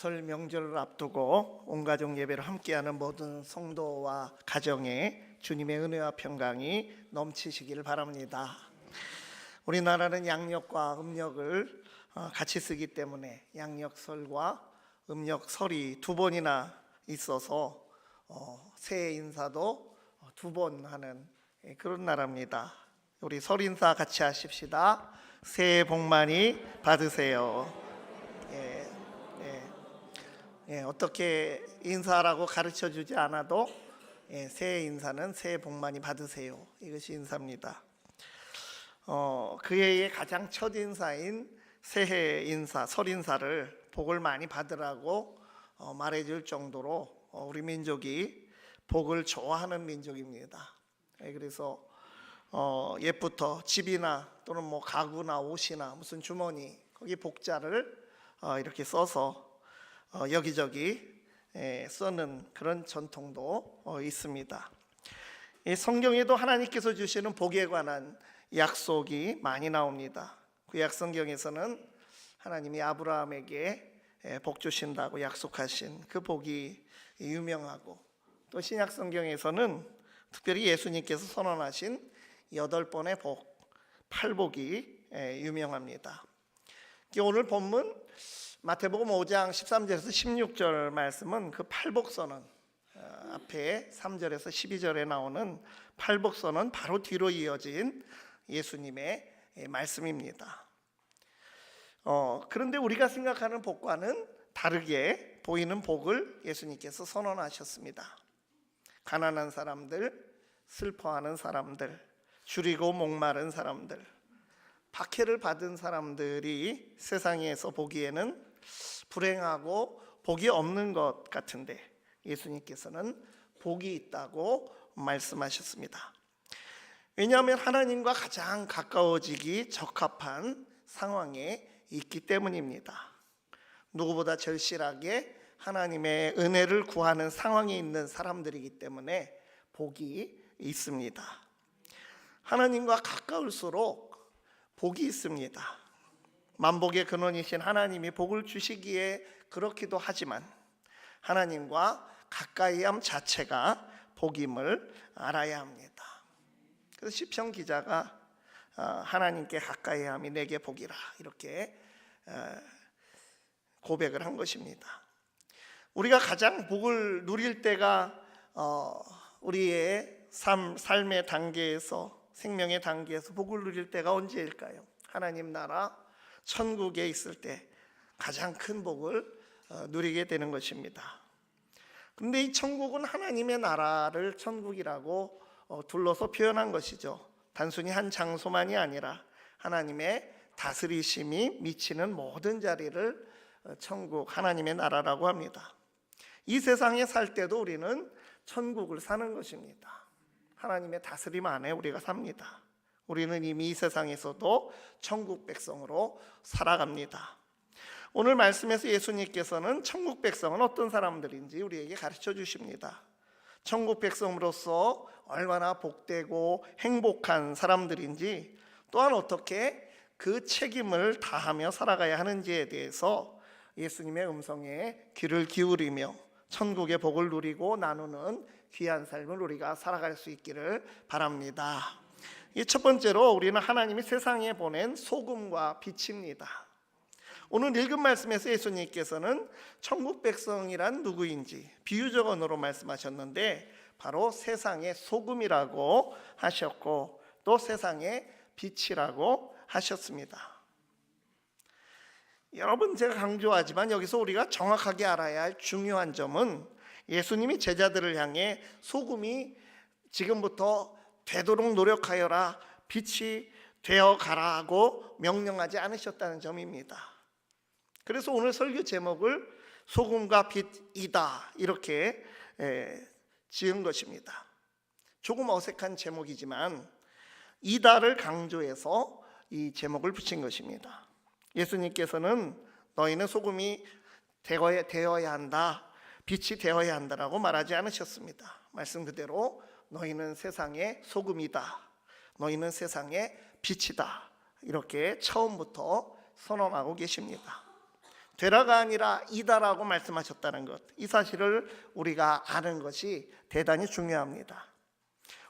설 명절을 앞두고 온 가족 예배를 함께하는 모든 성도와 가정에 주님의 은혜와 평강이 넘치시기를 바랍니다. 우리나라는 양력과 음력을 같이 쓰기 때문에 양력설과 음력설이 두 번이나 있어서 새해 인사도 두 번 하는 그런 나라입니다. 우리 설 인사 같이 하십시다. 새해 복 많이 받으세요. 어떻게 인사라고 가르쳐 주지 않아도 새해 인사는 새해 복 많이 받으세요. 이것이 인사입니다. 그 해의 가장 첫 인사인 새해 인사, 설 인사를 복을 많이 받으라고 말해줄 정도로 우리 민족이 복을 좋아하는 민족입니다. 그래서 옛부터 집이나 또는 뭐 가구나 옷이나 무슨 주머니 거기 복자를 이렇게 써서 여기저기 쓰는 그런 전통도 있습니다. 성경에도 하나님께서 주시는 복에 관한 약속이 많이 나옵니다. 구약 성경에서는 하나님이 아브라함에게 복 주신다고 약속하신 그 복이 유명하고, 또 신약 성경에서는 특별히 예수님께서 선언하신 8번의 복, 8복이 유명합니다. 오늘 본문 마태복음 5장 13절에서 16절 말씀은 그 팔복선언, 앞에 3절에서 12절에 나오는 팔복선언 바로 뒤로 이어진 예수님의 말씀입니다. 그런데 우리가 생각하는 복과는 다르게 보이는 복을 예수님께서 선언하셨습니다. 가난한 사람들, 슬퍼하는 사람들, 줄이고 목마른 사람들, 박해를 받은 사람들이 세상에서 보기에는 불행하고 복이 없는 것 같은데 예수님께서는 복이 있다고 말씀하셨습니다. 왜냐하면 하나님과 가장 가까워지기 적합한 상황에 있기 때문입니다. 누구보다 절실하게 하나님의 은혜를 구하는 상황에 있는 사람들이기 때문에 복이 있습니다. 하나님과 가까울수록 복이 있습니다. 만복의 근원이신 하나님이 복을 주시기에 그렇기도 하지만 하나님과 가까이함 자체가 복임을 알아야 합니다. 그래서 시편 기자가 하나님께 가까이함이 내게 복이라 이렇게 고백을 한 것입니다. 우리가 가장 복을 누릴 때가 우리의 삶의 단계에서, 생명의 단계에서 복을 누릴 때가 언제일까요? 하나님 나라 천국에 있을 때 가장 큰 복을 누리게 되는 것입니다. 그런데 이 천국은 하나님의 나라를 천국이라고 둘러서 표현한 것이죠. 단순히 한 장소만이 아니라 하나님의 다스리심이 미치는 모든 자리를 천국, 하나님의 나라라고 합니다. 이 세상에 살 때도 우리는 천국을 사는 것입니다. 하나님의 다스림 안에 우리가 삽니다. 우리는 이미 이 세상에서도 천국 백성으로 살아갑니다. 오늘 말씀에서 예수님께서는 천국 백성은 어떤 사람들인지 우리에게 가르쳐 주십니다. 천국 백성으로서 얼마나 복되고 행복한 사람들인지, 또한 어떻게 그 책임을 다하며 살아가야 하는지에 대해서 예수님의 음성에 귀를 기울이며 천국의 복을 누리고 나누는 귀한 삶을 우리가 살아갈 수 있기를 바랍니다. 이 첫 번째로 우리는 하나님이 세상에 보낸 소금과 빛입니다. 오늘 읽은 말씀에서 예수님께서는 천국 백성이란 누구인지 비유적 언어로 말씀하셨는데 바로 세상의 소금이라고 하셨고 또 세상의 빛이라고 하셨습니다. 여러분, 제가 강조하지만 여기서 우리가 정확하게 알아야 할 중요한 점은 예수님이 제자들을 향해 소금이 지금부터 되도록 노력하여라, 빛이 되어 가라고 명령하지 않으셨다는 점입니다. 그래서 오늘 설교 제목을 소금과 빛이다 이렇게 지은 것입니다. 조금 어색한 제목이지만 이다를 강조해서 이 제목을 붙인 것입니다. 예수님께서는 너희는 소금이 되어야 한다, 빛이 되어야 한다라고 말하지 않으셨습니다. 말씀 그대로 너희는 세상의 소금이다, 너희는 세상의 빛이다 이렇게 처음부터 선언하고 계십니다. 되라가 아니라 이다라고 말씀하셨다는 것, 이 사실을 우리가 아는 것이 대단히 중요합니다.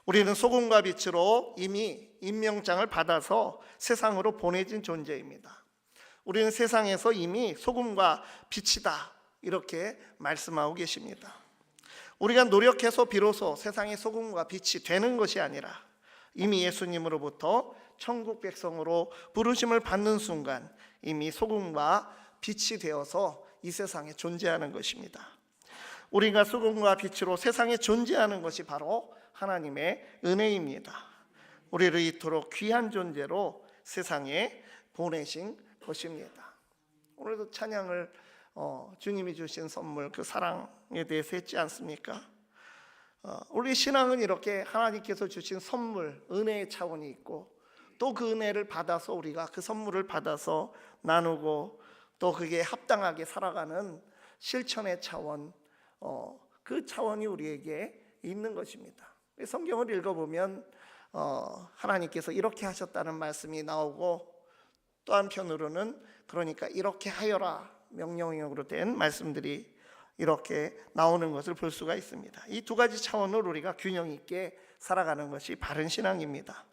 우리는 소금과 빛으로 이미 임명장을 받아서 세상으로 보내진 존재입니다. 우리는 세상에서 이미 소금과 빛이다, 이렇게 말씀하고 계십니다. 우리가 노력해서 비로소 세상의 소금과 빛이 되는 것이 아니라 이미 예수님으로부터 천국 백성으로 부르심을 받는 순간 이미 소금과 빛이 되어서 이 세상에 존재하는 것입니다. 우리가 소금과 빛으로 세상에 존재하는 것이 바로 하나님의 은혜입니다. 우리를 이토록 귀한 존재로 세상에 보내신 것입니다. 오늘도 찬양을 주님이 주신 선물, 그 사랑에 대해서 했지 않습니까? 우리 신앙은 이렇게 하나님께서 주신 선물, 은혜의 차원이 있고, 또 그 은혜를 받아서 우리가 그 선물을 받아서 나누고, 또 그게 합당하게 살아가는 실천의 차원, 그 차원이 우리에게 있는 것입니다. 성경을 읽어보면 하나님께서 이렇게 하셨다는 말씀이 나오고, 또 한편으로는 그러니까 이렇게 하여라 명령형으로 된 말씀들이 이렇게 나오는 것을 볼 수가 있습니다. 이 두 가지 차원을 우리가 균형 있게 살아가는 것이 바른 신앙입니다.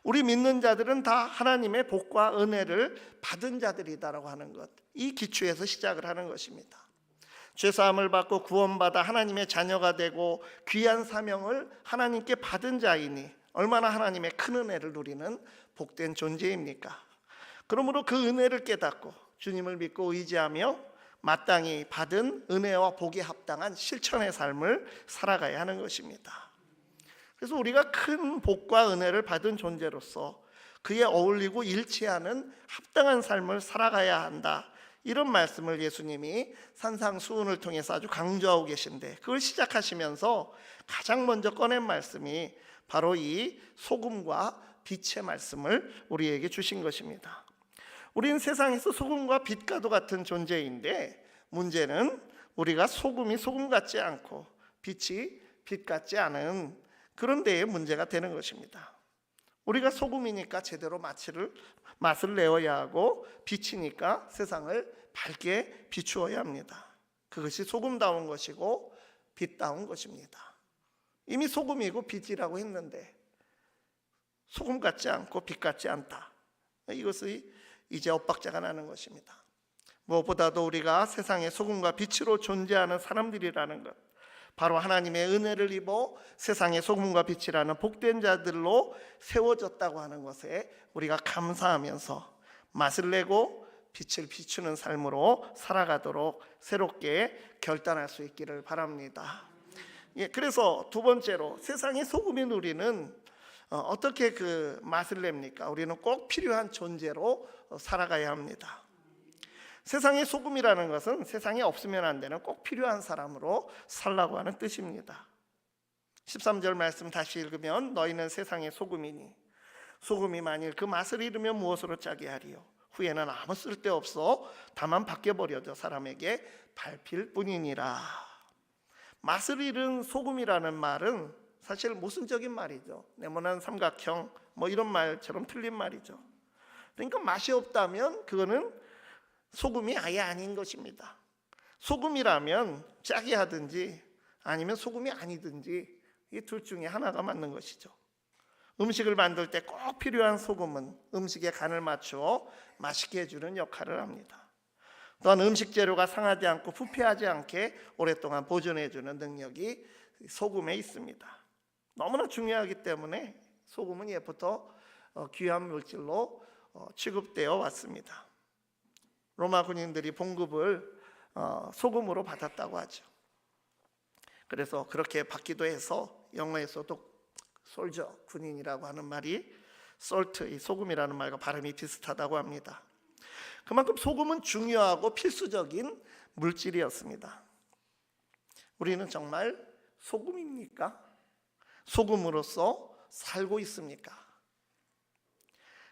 우리 믿는 자들은 다 하나님의 복과 은혜를 받은 자들이다라고 하는 것, 이 기초에서 시작을 하는 것입니다. 죄사함을 받고 구원받아 하나님의 자녀가 되고 귀한 사명을 하나님께 받은 자이니 얼마나 하나님의 큰 은혜를 누리는 복된 존재입니까? 그러므로 그 은혜를 깨닫고 주님을 믿고 의지하며 마땅히 받은 은혜와 복에 합당한 실천의 삶을 살아가야 하는 것입니다. 그래서 우리가 큰 복과 은혜를 받은 존재로서 그에 어울리고 일치하는 합당한 삶을 살아가야 한다, 이런 말씀을 예수님이 산상수훈을 통해서 아주 강조하고 계신데, 그걸 시작하시면서 가장 먼저 꺼낸 말씀이 바로 이 소금과 빛의 말씀을 우리에게 주신 것입니다. 우리는 세상에서 소금과 빛과도 같은 존재인데, 문제는 우리가 소금이 소금 같지 않고 빛이 빛 같지 않은 그런 데에 문제가 되는 것입니다. 우리가 소금이니까 제대로 맛을 내어야 하고, 빛이니까 세상을 밝게 비추어야 합니다. 그것이 소금다운 것이고 빛다운 것입니다. 이미 소금이고 빛이라고 했는데 소금 같지 않고 빛 같지 않다, 이것이 이제 엇박자가 나는 것입니다. 무엇보다도 우리가 세상의 소금과 빛으로 존재하는 사람들이라는 것, 바로 하나님의 은혜를 입어 세상의 소금과 빛이라는 복된 자들로 세워졌다고 하는 것에 우리가 감사하면서 맛을 내고 빛을 비추는 삶으로 살아가도록 새롭게 결단할 수 있기를 바랍니다. 그래서 두 번째로, 세상의 소금인 우리는 어떻게 그 맛을 냅니까? 우리는 꼭 필요한 존재로 살아가야 합니다. 세상의 소금이라는 것은 세상에 없으면 안 되는 꼭 필요한 사람으로 살라고 하는 뜻입니다. 13절 말씀 다시 읽으면, 너희는 세상의 소금이니 소금이 만일 그 맛을 잃으면 무엇으로 짜게 하리요? 후에는 아무 쓸데없어 다만 밖에 버려져 사람에게 밟힐 뿐이니라. 맛을 잃은 소금이라는 말은 사실 모순적인 말이죠. 네모난 삼각형 이런 말처럼 틀린 말이죠. 그러니까 맛이 없다면 그거는 소금이 아예 아닌 것입니다. 소금이라면 짜게 하든지 아니면 소금이 아니든지 이 둘 중에 하나가 맞는 것이죠. 음식을 만들 때 꼭 필요한 소금은 음식의 간을 맞추어 맛있게 해주는 역할을 합니다. 또한 음식 재료가 상하지 않고 부패하지 않게 오랫동안 보존해주는 능력이 소금에 있습니다. 너무나 중요하기 때문에 소금은 예부터 귀한 물질로 취급되어 왔습니다. 로마 군인들이 봉급을 소금으로 받았다고 하죠. 그래서 그렇게 받기도 해서 영어에서도 솔저, 군인이라고 하는 말이 솔트, 이 소금이라는 말과 발음이 비슷하다고 합니다. 그만큼 소금은 중요하고 필수적인 물질이었습니다. 우리는 정말 소금입니까? 소금으로서 살고 있습니까?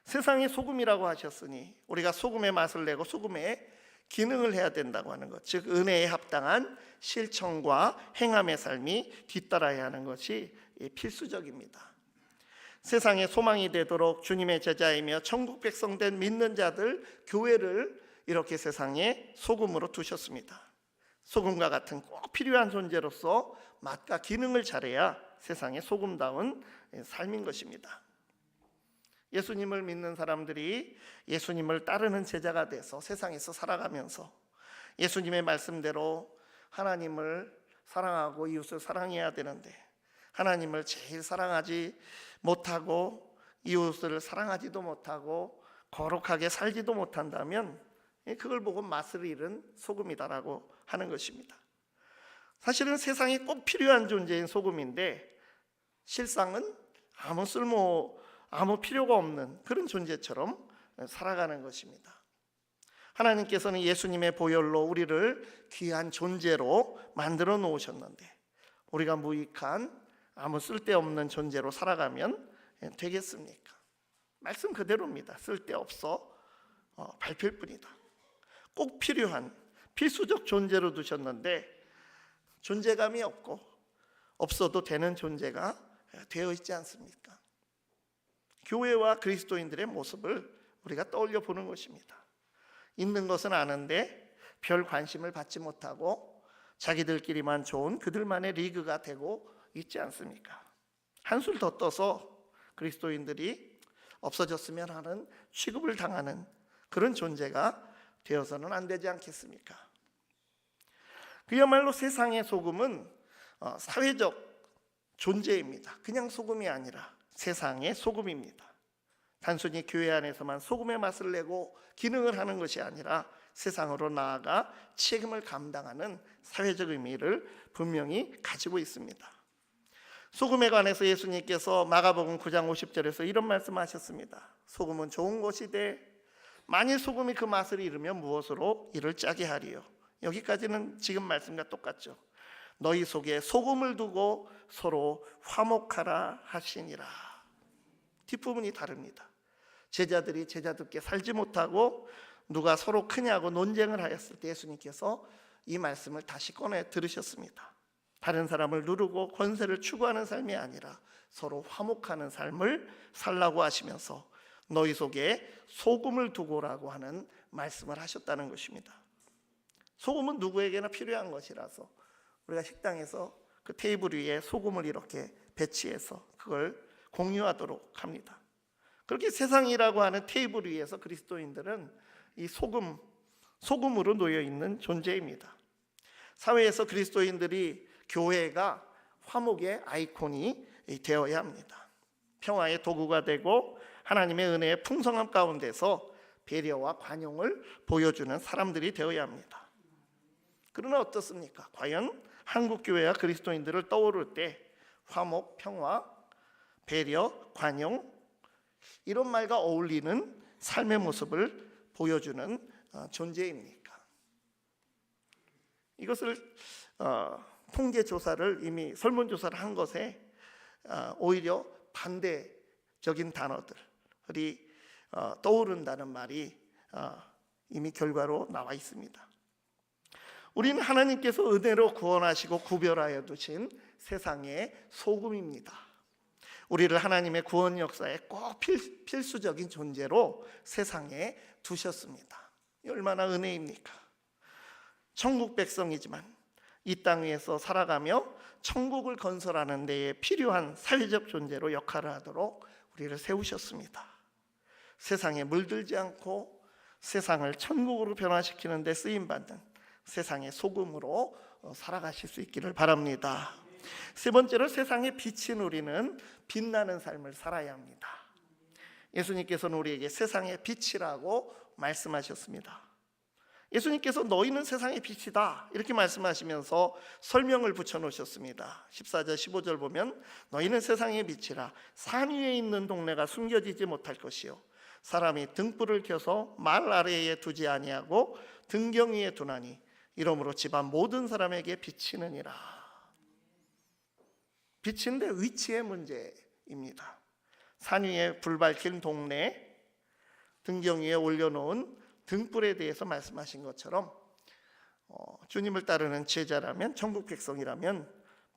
세상에 소금이라고 하셨으니 우리가 소금의 맛을 내고 소금의 기능을 해야 된다고 하는 것, 즉 은혜에 합당한 실천과 행함의 삶이 뒤따라야 하는 것이 필수적입니다. 세상의 소망이 되도록 주님의 제자이며 천국 백성된 믿는 자들, 교회를 이렇게 세상에 소금으로 두셨습니다. 소금과 같은 꼭 필요한 존재로서 맛과 기능을 잘해야 세상에 소금다운 삶인 것입니다. 예수님을 믿는 사람들이 예수님을 따르는 제자가 돼서 세상에서 살아가면서 예수님의 말씀대로 하나님을 사랑하고 이웃을 사랑해야 되는데 하나님을 제일 사랑하지 못하고 이웃을 사랑하지도 못하고 거룩하게 살지도 못한다면 그걸 보고 맛을 잃은 소금이다라고 하는 것입니다. 사실은 세상에 꼭 필요한 존재인 소금인데 실상은 아무 필요가 없는 그런 존재처럼 살아가는 것입니다. 하나님께서는 예수님의 보혈로 우리를 귀한 존재로 만들어 놓으셨는데 우리가 무익한 아무 쓸데없는 존재로 살아가면 되겠습니까? 말씀 그대로입니다. 쓸데없어 밟힐 뿐이다. 꼭 필요한 필수적 존재로 두셨는데 존재감이 없고 없어도 되는 존재가 되어 있지 않습니까? 교회와 그리스도인들의 모습을 우리가 떠올려 보는 것입니다. 있는 것은 아는데 별 관심을 받지 못하고 자기들끼리만 좋은 그들만의 리그가 되고 있지 않습니까? 한술 더 떠서 그리스도인들이 없어졌으면 하는 취급을 당하는 그런 존재가 되어서는 안 되지 않겠습니까? 그야말로 세상의 소금은 사회적 존재입니다. 그냥 소금이 아니라 세상의 소금입니다. 단순히 교회 안에서만 소금의 맛을 내고 기능을 하는 것이 아니라 세상으로 나아가 책임을 감당하는 사회적 의미를 분명히 가지고 있습니다. 소금에 관해서 예수님께서 마가복음 9장 50절에서 이런 말씀하셨습니다. 소금은 좋은 것이되 만일 소금이 그 맛을 잃으면 무엇으로 이를 짜게 하리요. 여기까지는 지금 말씀과 똑같죠. 너희 속에 소금을 두고 서로 화목하라 하시니라. 뒷부분이 다릅니다. 제자들이 제자답게 살지 못하고 누가 서로 크냐고 논쟁을 하였을 때 예수님께서 이 말씀을 다시 꺼내 들으셨습니다. 다른 사람을 누르고 권세를 추구하는 삶이 아니라 서로 화목하는 삶을 살라고 하시면서 너희 속에 소금을 두고라고 하는 말씀을 하셨다는 것입니다. 소금은 누구에게나 필요한 것이라서 우리가 식당에서 그 테이블 위에 소금을 이렇게 배치해서 그걸 공유하도록 합니다. 그렇게 세상이라고 하는 테이블 위에서 그리스도인들은 이 소금으로 놓여 있는 존재입니다. 사회에서 그리스도인들이 교회가 화목의 아이콘이 되어야 합니다. 평화의 도구가 되고 하나님의 은혜의 풍성함 가운데서 배려와 관용을 보여주는 사람들이 되어야 합니다. 그러나 어떻습니까? 과연 한국 교회와 그리스도인들을 떠오를 때 화목, 평화, 배려, 관용 이런 말과 어울리는 삶의 모습을 보여주는 존재입니까? 이것을 통계 조사를 이미 설문조사를 한 것에 오히려 반대적인 단어들이 떠오른다는 말이 이미 결과로 나와 있습니다. 우리는 하나님께서 은혜로 구원하시고 구별하여 두신 세상의 소금입니다. 우리를 하나님의 구원 역사에 꼭 필수적인 존재로 세상에 두셨습니다. 얼마나 은혜입니까? 천국 백성이지만 이 땅 위에서 살아가며 천국을 건설하는 데에 필요한 사회적 존재로 역할을 하도록 우리를 세우셨습니다. 세상에 물들지 않고 세상을 천국으로 변화시키는 데 쓰임받는 세상의 소금으로 살아가실 수 있기를 바랍니다. 세 번째로 세상의 빛인 우리는 빛나는 삶을 살아야 합니다. 예수님께서는 우리에게 세상의 빛이라고 말씀하셨습니다. 예수님께서 너희는 세상의 빛이다 이렇게 말씀하시면서 설명을 붙여놓으셨습니다. 14절 15절 보면 너희는 세상의 빛이라 산 위에 있는 동네가 숨겨지지 못할 것이요 사람이 등불을 켜서 말 아래에 두지 아니하고 등경 위에 두나니 이러므로 집안 모든 사람에게 비치느니라. 빛인데 위치의 문제입니다. 산 위에 불 밝힌 동네 등경 위에 올려놓은 등불에 대해서 말씀하신 것처럼 주님을 따르는 제자라면 천국 백성이라면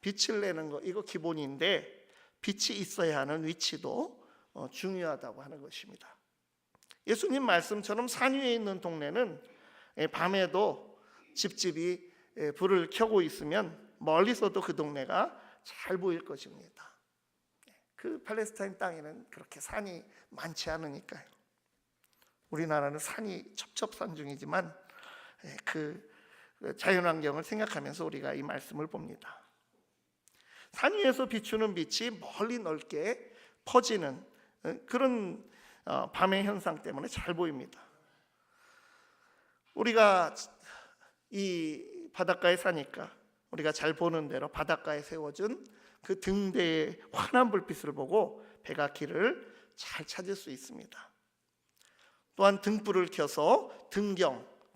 빛을 내는 거 이거 기본인데 빛이 있어야 하는 위치도 중요하다고 하는 것입니다. 예수님 말씀처럼 산 위에 있는 동네는 밤에도 집집이 불을 켜고 있으면 멀리서도 그 동네가 잘 보일 것입니다. 그 팔레스타인 땅에는 그렇게 산이 많지 않으니까요. 우리나라는 산이 첩첩산중이지만 그 자연환경을 생각하면서 우리가 이 말씀을 봅니다. 산 위에서 비추는 빛이 멀리 넓게 퍼지는 그런 밤의 현상 때문에 잘 보입니다. 우리가 이 바닷가에 사니까 우리가 잘 보는 대로 바닷가에 세워진 그 등대의 환한 불빛을 보고 배가 길을 잘 찾을 수 있습니다. 또한 등불을 켜서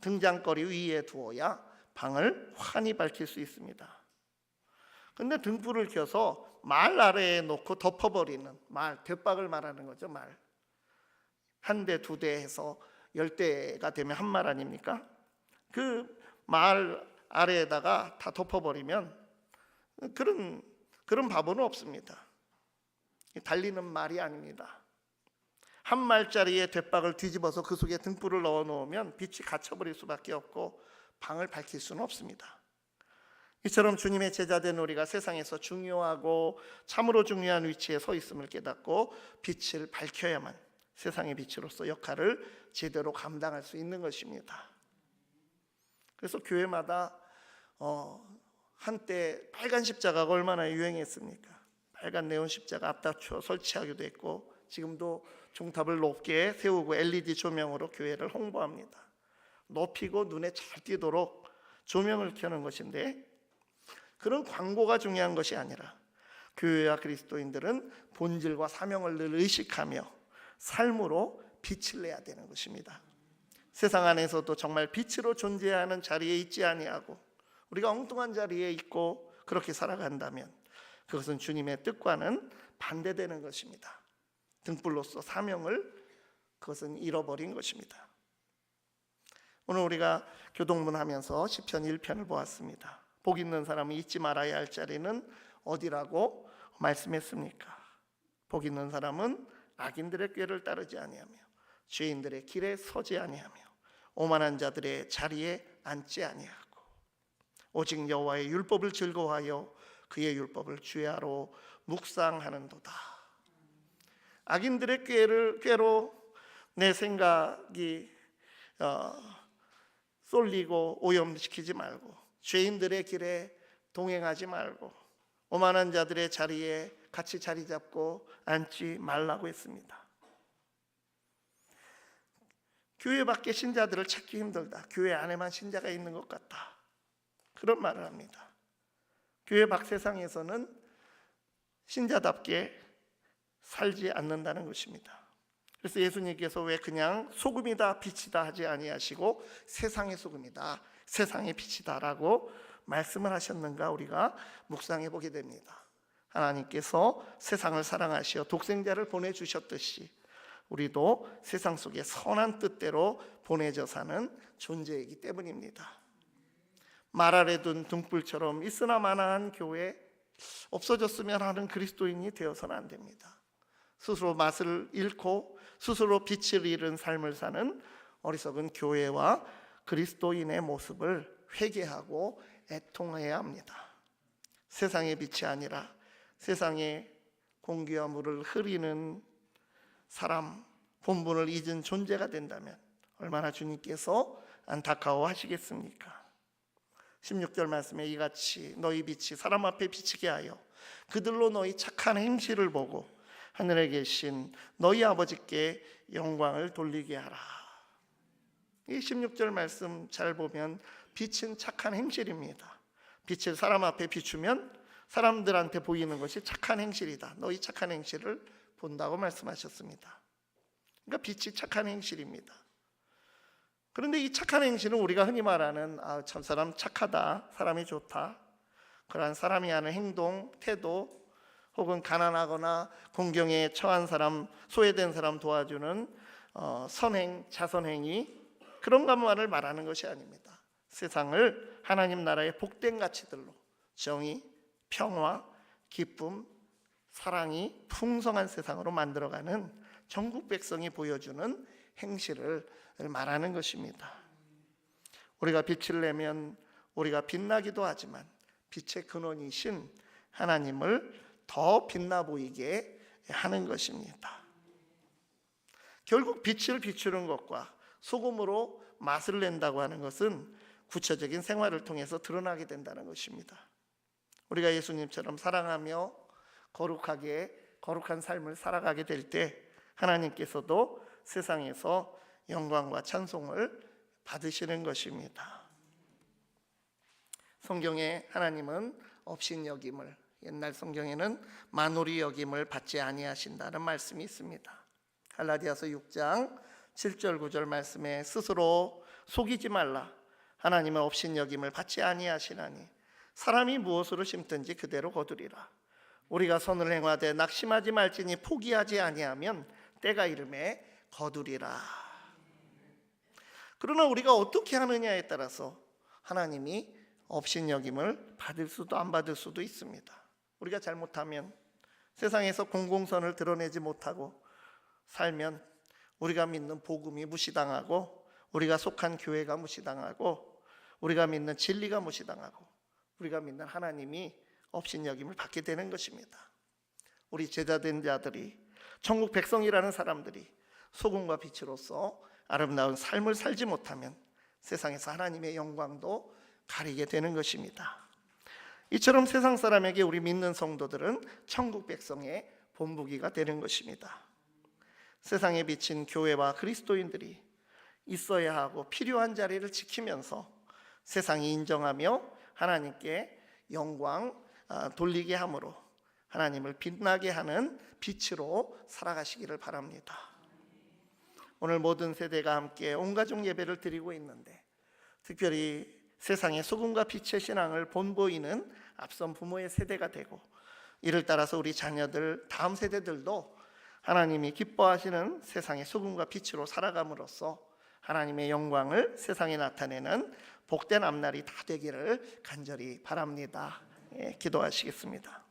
등장거리 위에 두어야 방을 환히 밝힐 수 있습니다. 근데 등불을 켜서 말 아래에 놓고 덮어버리는 돛박을 말하는 거죠. 한 대, 두 대 해서 10대가 되면 한 말 아닙니까? 그 말 아래에다가 다 덮어버리면 그런 바보는 없습니다. 달리는 말이 아닙니다. 한 말짜리의 돛박을 뒤집어서 그 속에 등불을 넣어 놓으면 빛이 갇혀버릴 수밖에 없고 방을 밝힐 수는 없습니다. 이처럼 주님의 제자된 우리가 세상에서 중요하고 참으로 중요한 위치에 서 있음을 깨닫고 빛을 밝혀야만 세상의 빛으로서 역할을 제대로 감당할 수 있는 것입니다. 그래서 교회마다 한때 빨간 십자가가 얼마나 유행했습니까? 빨간 네온 십자가 앞닫혀 설치하기도 했고 지금도 종탑을 높게 세우고 LED 조명으로 교회를 홍보합니다. 높이고 눈에 잘 띄도록 조명을 켜는 것인데 그런 광고가 중요한 것이 아니라 교회와 그리스도인들은 본질과 사명을 늘 의식하며 삶으로 빛을 내야 되는 것입니다. 세상 안에서도 정말 빛으로 존재하는 자리에 있지 아니하고 우리가 엉뚱한 자리에 있고 그렇게 살아간다면 그것은 주님의 뜻과는 반대되는 것입니다. 등불로서 사명을 그것은 잃어버린 것입니다. 오늘 우리가 교동문 하면서 시편 1편을 보았습니다. 복 있는 사람은 잊지 말아야 할 자리는 어디라고 말씀했습니까? 복 있는 사람은 악인들의 꾀를 따르지 아니하며 죄인들의 길에 서지 아니하며 오만한 자들의 자리에 앉지 아니하고 오직 여호와의 율법을 즐거워하여 그의 율법을 주야로 묵상하는도다. 악인들의 꾀로 내 생각이 쏠리고 오염시키지 말고 죄인들의 길에 동행하지 말고 오만한 자들의 자리에 같이 자리 잡고 앉지 말라고 했습니다. 교회 밖에 신자들을 찾기 힘들다. 교회 안에만 신자가 있는 것 같다. 그런 말을 합니다. 교회 밖 세상에서는 신자답게 살지 않는다는 것입니다. 그래서 예수님께서 왜 그냥 소금이다 빛이다 하지 아니하시고 세상의 소금이다 세상의 빛이다라고 말씀을 하셨는가 우리가 묵상해 보게 됩니다. 하나님께서 세상을 사랑하시어 독생자를 보내주셨듯이 우리도 세상 속에 선한 뜻대로 보내져 사는 존재이기 때문입니다. 말 아래 둔 등불처럼 있으나 마나한 교회 없어졌으면 하는 그리스도인이 되어서는 안 됩니다. 스스로 맛을 잃고 스스로 빛을 잃은 삶을 사는 어리석은 교회와 그리스도인의 모습을 회개하고 애통해야 합니다. 세상의 빛이 아니라 세상의 공기와 물을 흐리는 사람, 본분을 잊은 존재가 된다면 얼마나 주님께서 안타까워하시겠습니까? 16절 말씀에 이같이 너희 빛이 사람 앞에 비치게 하여 그들로 너희 착한 행실을 보고 하늘에 계신 너희 아버지께 영광을 돌리게 하라. 이 16절 말씀 잘 보면 빛은 착한 행실입니다. 빛을 사람 앞에 비추면 사람들한테 보이는 것이 착한 행실이다. 너희 착한 행실을 본다고 말씀하셨습니다. 그러니까 빛이 착한 행실입니다. 그런데 이 착한 행실은 우리가 흔히 말하는 참 사람 착하다, 사람이 좋다, 그러한 사람이 하는 행동, 태도 혹은 가난하거나 공경에 처한 사람, 소외된 사람 도와주는 선행, 자선행위 그런 것만을 말하는 것이 아닙니다. 세상을 하나님 나라의 복된 가치들로 정의, 평화, 기쁨, 사랑이 풍성한 세상으로 만들어가는 전국 백성이 보여주는 행실을 말하는 것입니다. 우리가 빛을 내면 우리가 빛나기도 하지만 빛의 근원이신 하나님을 더 빛나 보이게 하는 것입니다. 결국 빛을 비추는 것과 소금으로 맛을 낸다고 하는 것은 구체적인 생활을 통해서 드러나게 된다는 것입니다. 우리가 예수님처럼 사랑하며 거룩한 삶을 살아가게 될 때 하나님께서도 세상에서 영광과 찬송을 받으시는 것입니다. 성경에 하나님은 업신여김을, 옛날 성경에는 만홀히 여김을 받지 아니하신다는 말씀이 있습니다. 갈라디아서 6장 7절 9절 말씀에 스스로 속이지 말라. 하나님은 업신여김을 받지 아니하시나니 사람이 무엇으로 심든지 그대로 거두리라. 우리가 선을 행하되 낙심하지 말지니 포기하지 아니하면 때가 이름에 거두리라. 그러나 우리가 어떻게 하느냐에 따라서 하나님이 업신여김을 받을 수도 안 받을 수도 있습니다. 우리가 잘못하면, 세상에서 공공선을 드러내지 못하고 살면 우리가 믿는 복음이 무시당하고, 우리가 속한 교회가 무시당하고, 우리가 믿는 진리가 무시당하고, 우리가 믿는 하나님이 업신여김을 받게 되는 것입니다. 우리 제자된 자들이, 천국 백성이라는 사람들이 소금과 빛으로서 아름다운 삶을 살지 못하면 세상에서 하나님의 영광도 가리게 되는 것입니다. 이처럼 세상 사람에게 우리 믿는 성도들은 천국 백성의 본보기가 되는 것입니다. 세상에 비친 교회와 그리스도인들이 있어야 하고 필요한 자리를 지키면서 세상이 인정하며 하나님께 영광 돌리게 함으로 하나님을 빛나게 하는 빛으로 살아가시기를 바랍니다. 오늘 모든 세대가 함께 온가족 예배를 드리고 있는데, 특별히 세상의 소금과 빛의 신앙을 본보이는 앞선 부모의 세대가 되고, 이를 따라서 우리 자녀들, 다음 세대들도 하나님이 기뻐하시는 세상의 소금과 빛으로 살아감으로써 하나님의 영광을 세상에 나타내는 복된 앞날이 다 되기를 간절히 바랍니다. 기도하시겠습니다.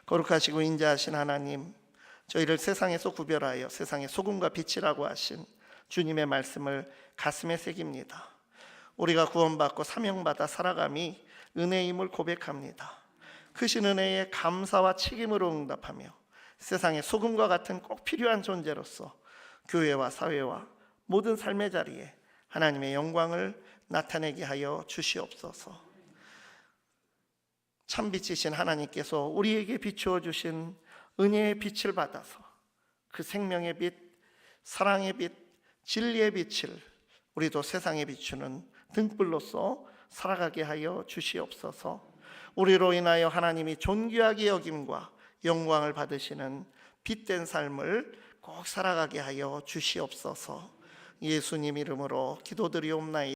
거룩하시고 인자하신 하나님, 저희를 세상에서 구별하여 세상의 소금과 빛이라고 하신 주님의 말씀을 가슴에 새깁니다. 우리가 구원받고 사명받아 살아감이 은혜임을 고백합니다. 크신 은혜에 감사와 책임으로 응답하며 세상의 소금과 같은 꼭 필요한 존재로서 교회와 사회와 모든 삶의 자리에 하나님의 영광을 나타내게 하여 주시옵소서. 참빛이신 하나님께서 우리에게 비추어 주신 은혜의 빛을 받아서 그 생명의 빛, 사랑의 빛, 진리의 빛을 우리도 세상에 비추는 등불로서 살아가게 하여 주시옵소서. 우리로 인하여 하나님이 존귀하게 여김과 영광을 받으시는 빛된 삶을 꼭 살아가게 하여 주시옵소서. 예수님 이름으로 기도드리옵나이다.